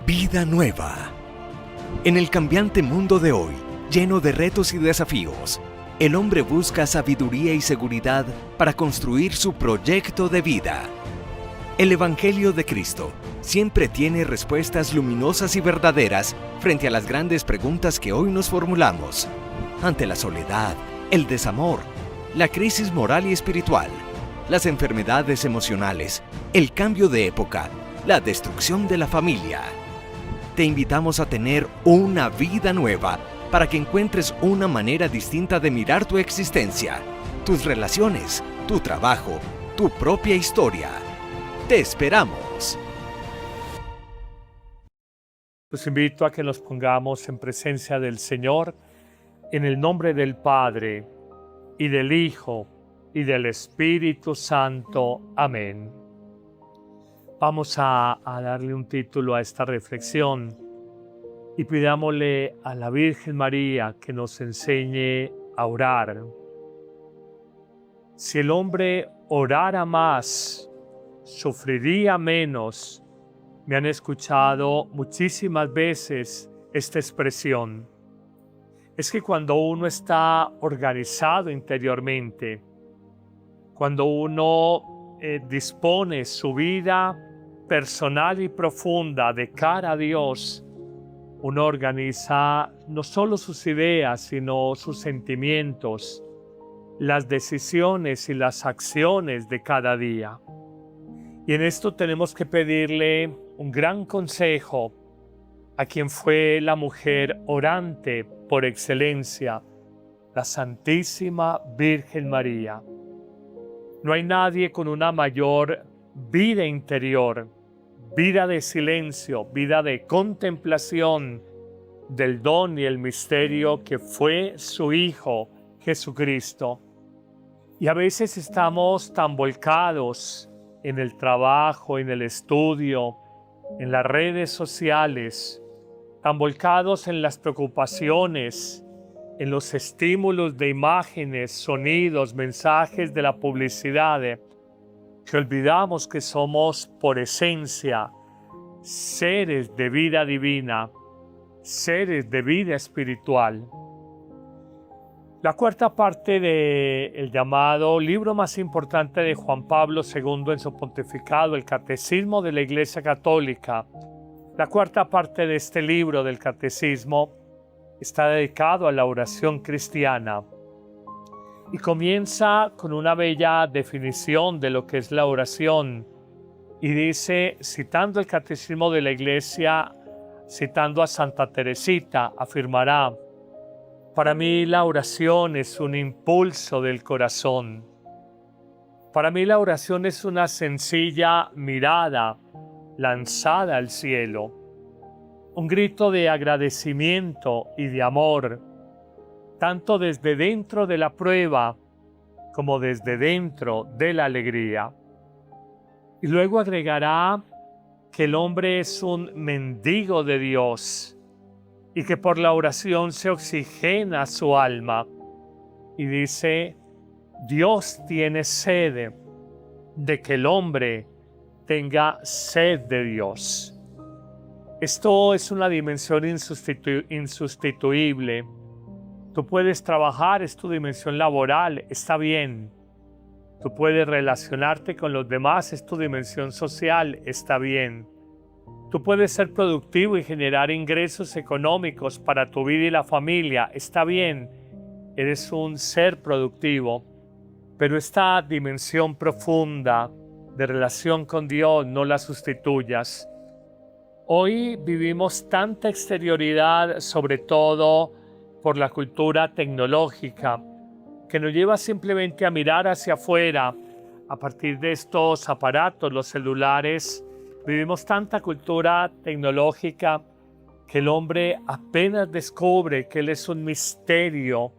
Vida nueva. En el cambiante mundo de hoy, lleno de retos y desafíos, el hombre busca sabiduría y seguridad para construir su proyecto de vida. El Evangelio de Cristo siempre tiene respuestas luminosas y verdaderas frente a las grandes preguntas que hoy nos formulamos. Ante la soledad, el desamor, la crisis moral y espiritual, las enfermedades emocionales, el cambio de época, la destrucción de la familia. Te invitamos a tener una vida nueva para que encuentres una manera distinta de mirar tu existencia, tus relaciones, tu trabajo, tu propia historia. ¡Te esperamos! Los invito a que nos pongamos en presencia del Señor, en el nombre del Padre, y del Hijo, y del Espíritu Santo. Amén. Vamos a darle un título a esta reflexión y pidámosle a la Virgen María que nos enseñe a orar. Si el hombre orara más, sufriría menos. Me han escuchado muchísimas veces esta expresión. Es que cuando uno está organizado interiormente, cuando uno dispone su vida personal y profunda de cara a Dios, uno organiza no solo sus ideas, sino sus sentimientos, las decisiones y las acciones de cada día. Y en esto tenemos que pedirle un gran consejo a quien fue la mujer orante por excelencia, la Santísima Virgen María. No hay nadie con una mayor vida interior, vida de silencio, vida de contemplación del don y el misterio que fue su Hijo Jesucristo. Y a veces estamos tan volcados en el trabajo, en el estudio, en las redes sociales, tan volcados en las preocupaciones, en los estímulos de imágenes, sonidos, mensajes de la publicidad, que olvidamos que somos por esencia seres de vida divina, seres de vida espiritual. La cuarta parte del llamado libro más importante de Juan Pablo II en su pontificado, el Catecismo de la Iglesia Católica. La cuarta parte de este libro del Catecismo está dedicado a la oración cristiana y comienza con una bella definición de lo que es la oración y dice, citando el Catecismo de la Iglesia, citando a Santa Teresita, afirmará: para mí la oración es un impulso del corazón. Para mí la oración es una sencilla mirada lanzada al cielo, un grito de agradecimiento y de amor, tanto desde dentro de la prueba como desde dentro de la alegría. Y luego agregará que el hombre es un mendigo de Dios y que por la oración se oxigena su alma. Y dice, Dios tiene sed de que el hombre tenga sed de Dios. Esto es una dimensión insustituible. Tú puedes trabajar, es tu dimensión laboral, está bien. Tú puedes relacionarte con los demás, es tu dimensión social, está bien. Tú puedes ser productivo y generar ingresos económicos para tu vida y la familia, está bien. Eres un ser productivo. Pero esta dimensión profunda de relación con Dios no la sustituyas. Hoy vivimos tanta exterioridad, sobre todo por la cultura tecnológica, que nos lleva simplemente a mirar hacia afuera. A partir de estos aparatos, los celulares, vivimos tanta cultura tecnológica que el hombre apenas descubre que Él es un misterio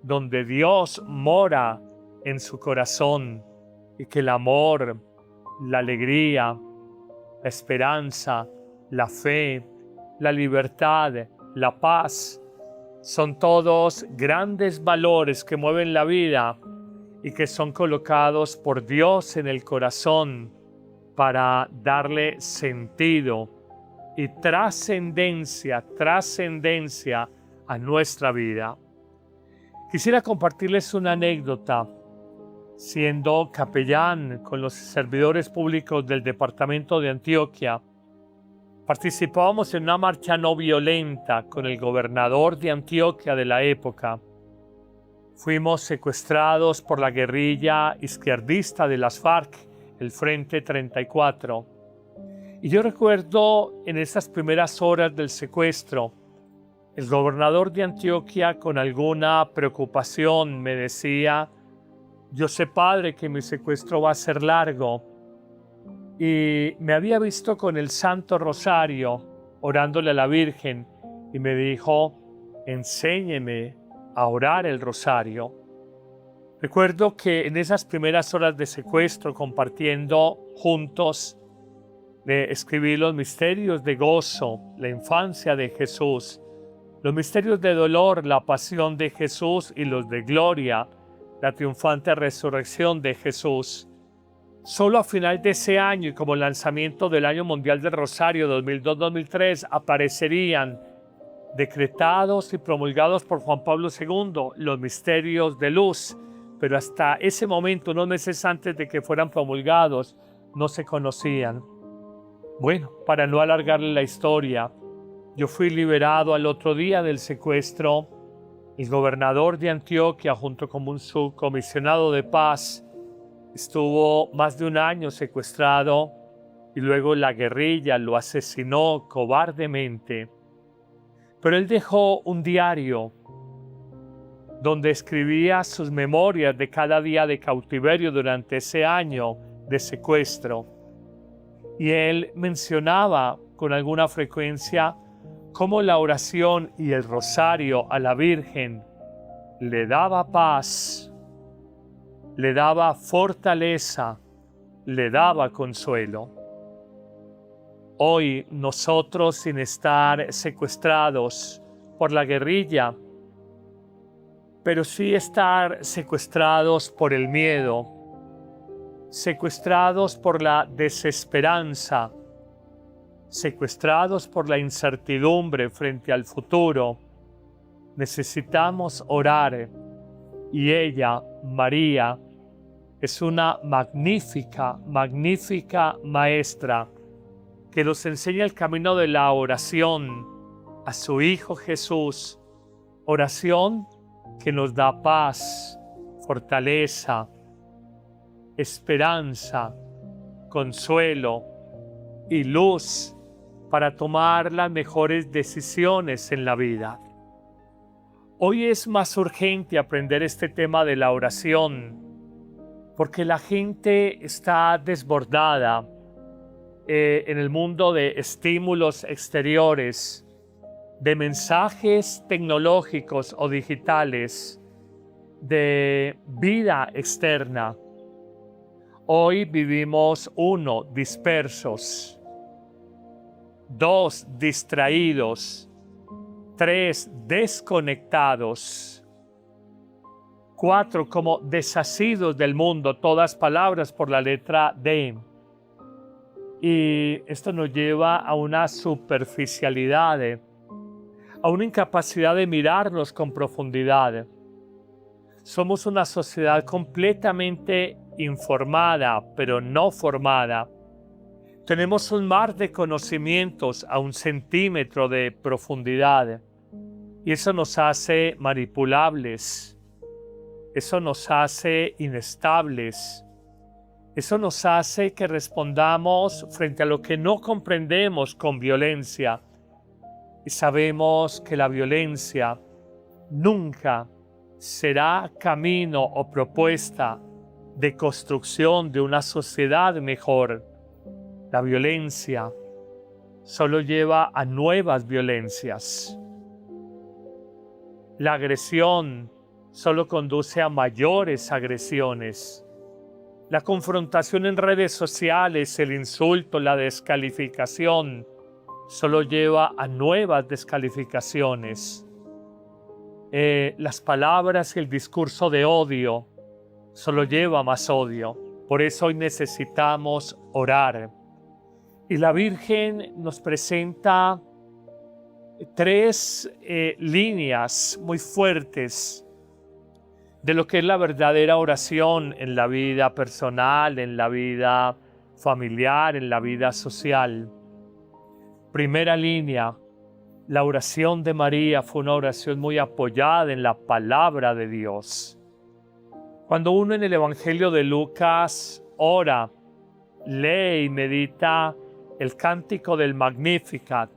donde Dios mora en su corazón y que el amor, la alegría, la esperanza, la fe, la libertad, la paz, son todos grandes valores que mueven la vida y que son colocados por Dios en el corazón para darle sentido y trascendencia a nuestra vida. Quisiera compartirles una anécdota. Siendo capellán con los servidores públicos del departamento de Antioquia, participábamos en una marcha no violenta con el gobernador de Antioquia de la época. Fuimos secuestrados por la guerrilla izquierdista de las FARC, el Frente 34. Y yo recuerdo en esas primeras horas del secuestro, el gobernador de Antioquia con alguna preocupación me decía: yo sé, padre, que mi secuestro va a ser largo. Y me había visto con el Santo Rosario, orándole a la Virgen, y me dijo: enséñeme a orar el rosario. Recuerdo que en esas primeras horas de secuestro, compartiendo juntos, le escribí los misterios de gozo, la infancia de Jesús, los misterios de dolor, la pasión de Jesús, y los de gloria, la triunfante resurrección de Jesús. Solo a final de ese año y como lanzamiento del Año Mundial del Rosario 2002-2003 aparecerían decretados y promulgados por Juan Pablo II los misterios de luz, pero hasta ese momento, unos meses antes de que fueran promulgados, no se conocían. Bueno, para no alargarle la historia, yo fui liberado al otro día del secuestro. El gobernador de Antioquia, junto con un subcomisionado de paz, estuvo más de un año secuestrado y luego la guerrilla lo asesinó cobardemente. Pero él dejó un diario donde escribía sus memorias de cada día de cautiverio durante ese año de secuestro. Y él mencionaba con alguna frecuencia cómo la oración y el rosario a la Virgen le daba paz, le daba fortaleza, le daba consuelo. Hoy nosotros, sin estar secuestrados por la guerrilla, pero sí estar secuestrados por el miedo, secuestrados por la desesperanza, secuestrados por la incertidumbre frente al futuro, necesitamos orar, y ella, María, es una magnífica maestra que nos enseña el camino de la oración a su Hijo Jesús, oración que nos da paz, fortaleza, esperanza, consuelo y luz para tomar las mejores decisiones en la vida. Hoy es más urgente aprender este tema de la oración porque la gente está desbordada en el mundo de estímulos exteriores, de mensajes tecnológicos o digitales, de vida externa. Hoy vivimos 1, dispersos, 2, distraídos, 3, desconectados, 4, como desasidos del mundo, todas palabras por la letra D. Y esto nos lleva a una superficialidad, a una incapacidad de mirarnos con profundidad. Somos una sociedad completamente informada, pero no formada. Tenemos un mar de conocimientos a 1 centímetro de profundidad. Y eso nos hace manipulables. Eso nos hace inestables. Eso nos hace que respondamos frente a lo que no comprendemos con violencia. Y sabemos que la violencia nunca será camino o propuesta de construcción de una sociedad mejor. La violencia solo lleva a nuevas violencias. La agresión solo conduce a mayores agresiones. La confrontación en redes sociales, el insulto, la descalificación, solo lleva a nuevas descalificaciones. Las palabras y el discurso de odio solo lleva a más odio. Por eso hoy necesitamos orar. Y la Virgen nos presenta tres líneas muy fuertes de lo que es la verdadera oración en la vida personal, en la vida familiar, en la vida social. Primera línea, la oración de María fue una oración muy apoyada en la palabra de Dios. Cuando uno en el Evangelio de Lucas ora, lee y medita el cántico del Magnificat,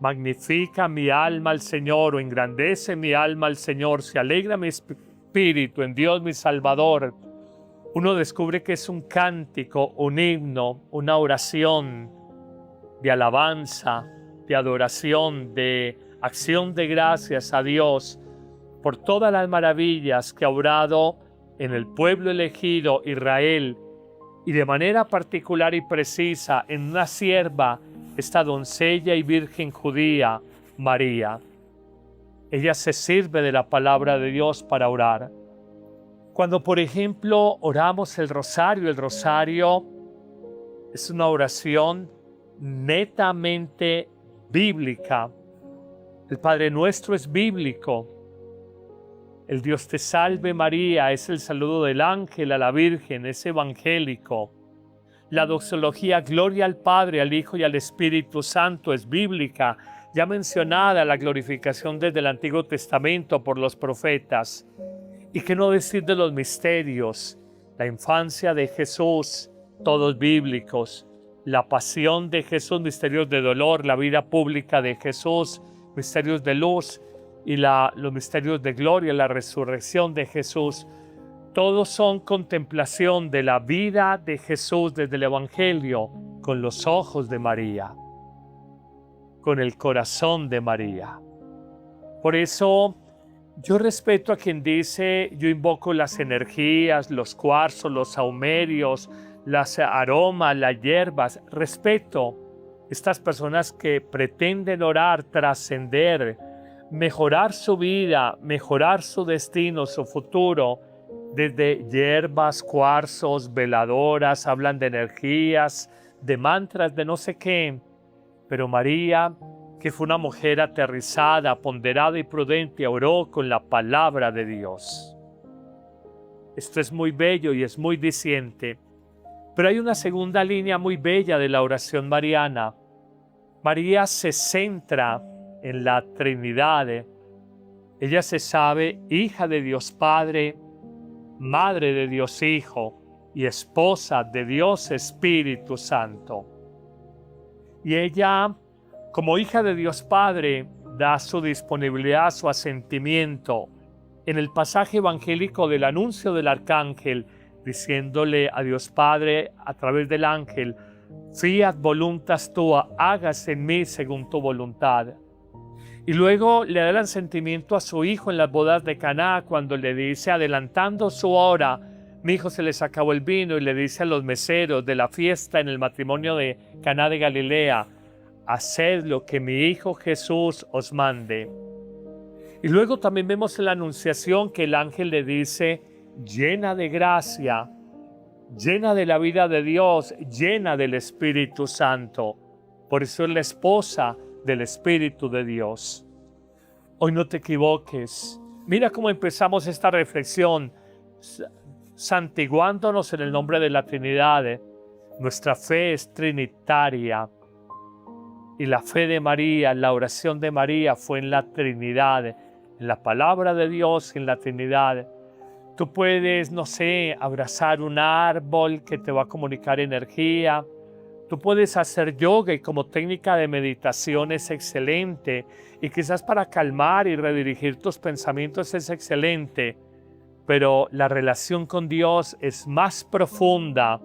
magnifica mi alma al Señor, o engrandece mi alma al Señor, se alegra mi espíritu en Dios mi Salvador, uno descubre que es un cántico, un himno, una oración de alabanza, de adoración, de acción de gracias a Dios por todas las maravillas que ha obrado en el pueblo elegido Israel, y de manera particular y precisa en una sierva, esta doncella y virgen judía, María. Ella se sirve de la palabra de Dios para orar. Cuando, por ejemplo, oramos el rosario es una oración netamente bíblica. El Padre Nuestro es bíblico. El Dios te salve María es el saludo del ángel a la Virgen, es evangélico. La doxología Gloria al Padre, al Hijo y al Espíritu Santo es bíblica, ya mencionada la glorificación desde el Antiguo Testamento por los profetas. ¿Y qué no decir de los misterios? La infancia de Jesús, todos bíblicos. La pasión de Jesús, misterios de dolor. La vida pública de Jesús, misterios de luz. Y los misterios de gloria, la resurrección de Jesús. Todos son contemplación de la vida de Jesús desde el Evangelio con los ojos de María, con el corazón de María. Por eso yo respeto a quien dice, yo invoco las energías, los cuarzos, los saumerios, las aromas, las hierbas. Respeto estas personas que pretenden orar, trascender, mejorar su vida, mejorar su destino, su futuro, desde hierbas, cuarzos, veladoras, hablan de energías, de mantras, de no sé qué. Pero María, que fue una mujer aterrizada, ponderada y prudente, oró con la palabra de Dios. Esto es muy bello y es muy diciente. Pero hay una segunda línea muy bella de la oración mariana. María se centra en la Trinidad. Ella se sabe hija de Dios Padre, madre de Dios Hijo y esposa de Dios Espíritu Santo. Y ella, como hija de Dios Padre, da su disponibilidad, su asentimiento en el pasaje evangélico del anuncio del arcángel, diciéndole a Dios Padre a través del ángel, fiat voluntas tua, hágase en mí según tu voluntad. Y luego le da el asentimiento a su hijo en las bodas de Caná, cuando le dice, adelantando su hora, mi hijo se les acabó el vino, y le dice a los meseros de la fiesta en el matrimonio de Caná de Galilea, haced lo que mi hijo Jesús os mande. Y luego también vemos en la anunciación que el ángel le dice, llena de gracia, llena de la vida de Dios, llena del Espíritu Santo. Por eso es la esposa del Espíritu de Dios. Hoy no te equivoques. Mira cómo empezamos esta reflexión, santiguándonos en el nombre de la Trinidad. Nuestra fe es trinitaria. Y la fe de María, la oración de María fue en la Trinidad, en la palabra de Dios, en la Trinidad. Tú puedes, no sé, abrazar un árbol que te va a comunicar energía. Tú puedes hacer yoga y como técnica de meditación es excelente. Y quizás para calmar y redirigir tus pensamientos es excelente. Pero la relación con Dios es más profunda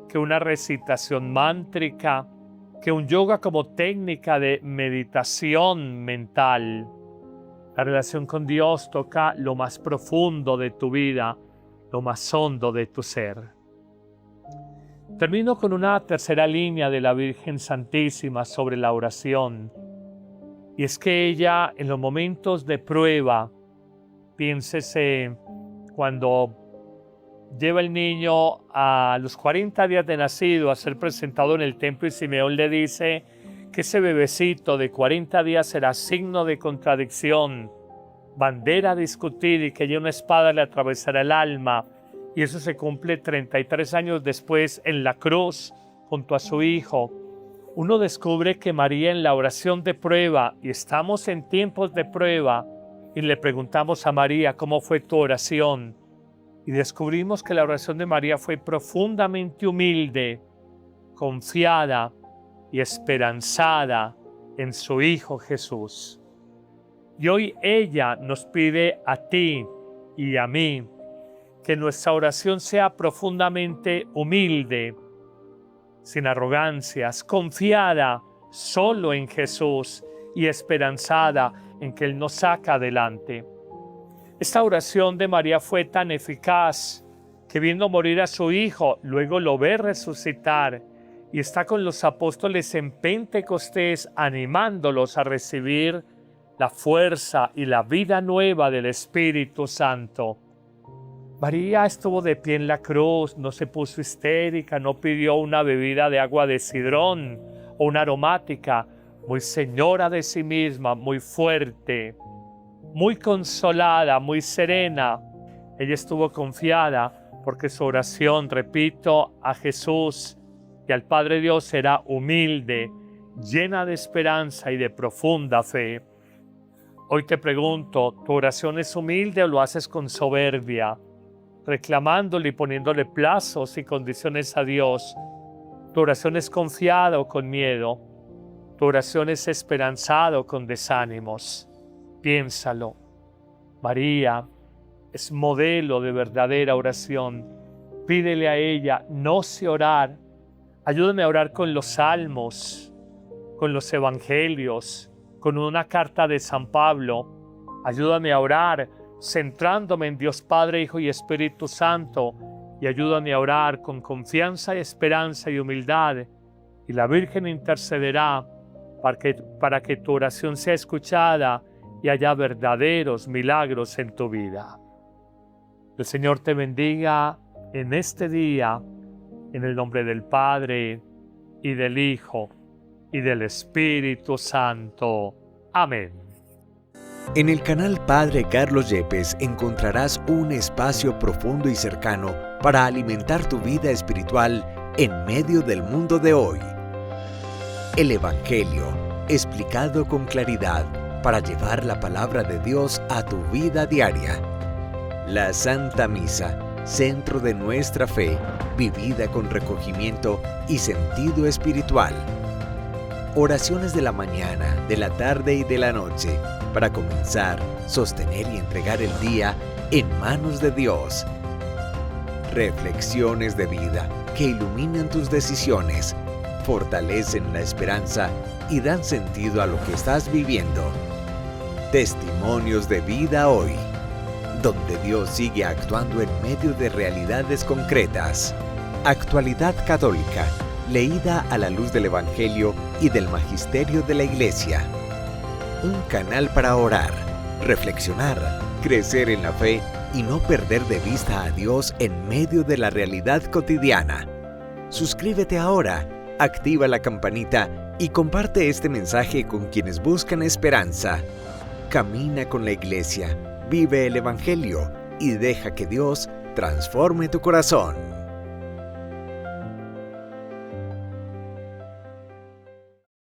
que una recitación mántrica, que un yoga como técnica de meditación mental. La relación con Dios toca lo más profundo de tu vida, lo más hondo de tu ser. Termino con una tercera línea de la Virgen Santísima sobre la oración. Y es que ella, en los momentos de prueba, piénsese cuando lleva el niño a los 40 días de nacido a ser presentado en el templo y Simeón le dice que ese bebecito de 40 días será signo de contradicción, bandera a discutir y que ya una espada le atravesará el alma. Y eso se cumple 33 años después en la cruz junto a su hijo. Uno descubre que María en la oración de prueba, y estamos en tiempos de prueba, y le preguntamos a María cómo fue tu oración. Y descubrimos que la oración de María fue profundamente humilde, confiada y esperanzada en su Hijo Jesús. Y hoy ella nos pide a ti y a mí que nuestra oración sea profundamente humilde, sin arrogancias, confiada solo en Jesús y esperanzada en que Él nos saca adelante. Esta oración de María fue tan eficaz que viendo morir a su hijo, luego lo ve resucitar y está con los apóstoles en Pentecostés animándolos a recibir la fuerza y la vida nueva del Espíritu Santo. María estuvo de pie en la cruz, no se puso histérica, no pidió una bebida de agua de sidrón o una aromática, muy señora de sí misma, muy fuerte, muy consolada, muy serena. Ella estuvo confiada porque su oración, repito, a Jesús y al Padre Dios era humilde, llena de esperanza y de profunda fe. Hoy te pregunto, ¿tu oración es humilde o lo haces con soberbia, reclamándole y poniéndole plazos y condiciones a Dios? ¿Tu oración es confiada o con miedo? ¿Tu oración es esperanzada o con desánimos? Piénsalo. María es modelo de verdadera oración. Pídele a ella, no sé orar. Ayúdame a orar con los salmos, con los evangelios, con una carta de San Pablo. Ayúdame a orar centrándome en Dios Padre, Hijo y Espíritu Santo, y ayúdame a orar con confianza, esperanza y humildad, y la Virgen intercederá para que tu oración sea escuchada y haya verdaderos milagros en tu vida. El Señor te bendiga en este día, en el nombre del Padre, y del Hijo, y del Espíritu Santo. Amén. En el canal Padre Carlos Yepes encontrarás un espacio profundo y cercano para alimentar tu vida espiritual en medio del mundo de hoy. El Evangelio, explicado con claridad para llevar la palabra de Dios a tu vida diaria. La Santa Misa, centro de nuestra fe, vivida con recogimiento y sentido espiritual. Oraciones de la mañana, de la tarde y de la noche, para comenzar, sostener y entregar el día en manos de Dios. Reflexiones de vida que iluminan tus decisiones, fortalecen la esperanza y dan sentido a lo que estás viviendo. Testimonios de vida hoy, donde Dios sigue actuando en medio de realidades concretas. Actualidad católica, leída a la luz del Evangelio y del Magisterio de la Iglesia. Un canal para orar, reflexionar, crecer en la fe y no perder de vista a Dios en medio de la realidad cotidiana. Suscríbete ahora, activa la campanita y comparte este mensaje con quienes buscan esperanza. Camina con la Iglesia, vive el Evangelio y deja que Dios transforme tu corazón.